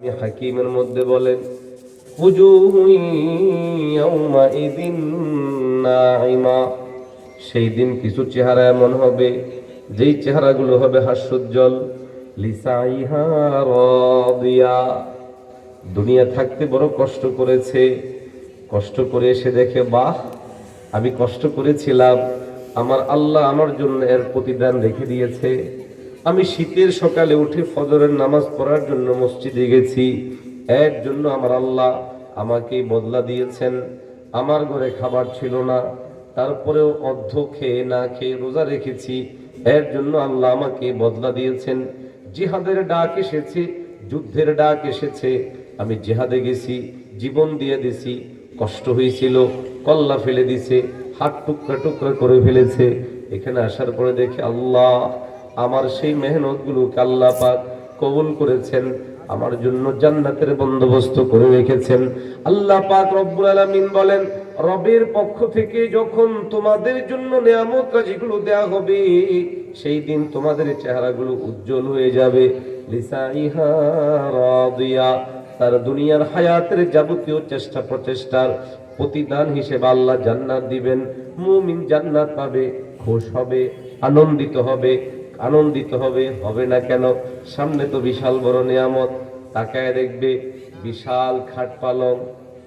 হাকিমের মধ্যে বলেন উজুহুন ইয়াউমাইযিন নাঈমা, সেই দিন কিছু চেহারা এমন হবে যেই চেহারাগুলো হবে হাস্যোজ্জ্বল। লিসাইহা রাদিয়া, দুনিয়া থাকতে বড় কষ্ট করেছে, কষ্ট করে এসে দেখে বাহ আমি কষ্ট করেছিলাম, আমার আল্লাহ আমার জন্য এর প্রতিদান রেখে দিয়েছে। আমি শীতের সকালে উঠে ফজরের নামাজ পড়ার জন্য মসজিদে গেছি, এর জন্য আমার আল্লাহ আমাকে বদলা দিয়েছেন। আমার ঘরে খাবার ছিল না, তারপরেও অর্ধ খেয়ে না খেয়ে রোজা রেখেছি, এর জন্য আল্লাহ আমাকে বদলা দিয়েছেন। জিহাদের ডাক এসেছে, যুদ্ধের ডাক এসেছে, আমি জিহাদে গেছি, জীবন দিয়ে দিছি, কষ্ট হয়েছিল, কল্লা ফেলে দিছে, হাত টুকরা টুকরা করে ফেলেছে। এখানে আসার পরে দেখে আল্লাহ আমার সেই মেহনত গুলোকে আল্লাহ পাক কবুল করেছেন, আমার জন্য জান্নাতের বন্দোবস্ত করে রেখেছেন। আল্লাহ পাক রব্বুল আলামিন বলেন, রবের পক্ষ থেকে যখন তোমাদের জন্য নিয়ামত যেগুলো দেয়া হবে, সেই দিন তোমাদের চেহারাগুলো উজ্জ্বল হয়ে যাবে। লিসাইহা রাদিয়া, তার দুনিয়ার হায়াতের যাবতীয় চেষ্টা প্রচেষ্টার প্রতিদান হিসেবে আল্লাহ জান্নাত দিবেন। মুমিন জান্নাত পাবে, খুশ হবে, আনন্দিত হবে। আনন্দিত হবে, হবে না কেন? সামনে তো বিশাল বড় নিয়ামত। তাকায় দেখবে বিশাল খাট পালং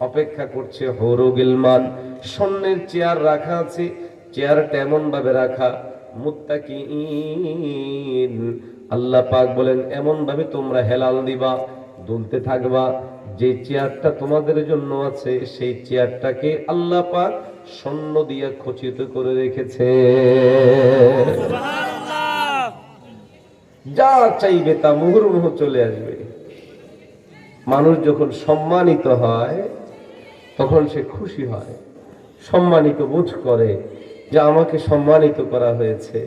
অপেক্ষা করছে, হৌর গিলমান, স্বর্ণের চেয়ার রাখা আছে, চেয়ারটা এমন ভাবে রাখা মুত্তাকিইন, আল্লাহ পাক বলেন এমন ভাবে তোমরা হেলাল দিবা, দুলতে থাকবা। যে চেয়ারটা তোমাদের জন্য আছে সেই চেয়ারটাকে আল্লাহ পাক স্বর্ণ দিয়ে খচিত করে রেখেছে। যা চাইবে তা মুহুর্মুহু চলে আসবে। মানুষ যখন সম্মানিত হয় তখন সে খুশি হয়, সম্মানিত বোধ করে যে আমাকে সম্মানিত করা হয়েছে,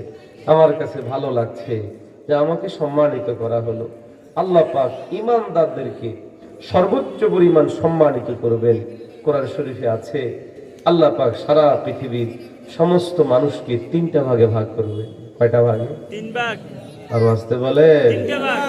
আমার কাছে ভালো লাগছে যে আমাকে সম্মানিত করা হলো। আল্লাহ পাক ঈমানদারদেরকে সর্বোচ্চ পরিমাণ সম্মানিত করবেন। কোরআন শরীফে আছে আল্লাহ পাক সারা পৃথিবীর সমস্ত মানুষকে তিনটা ভাগে ভাগ করবে। কয়টা ভাগে? 3 ভাগ। আর আসতে বলে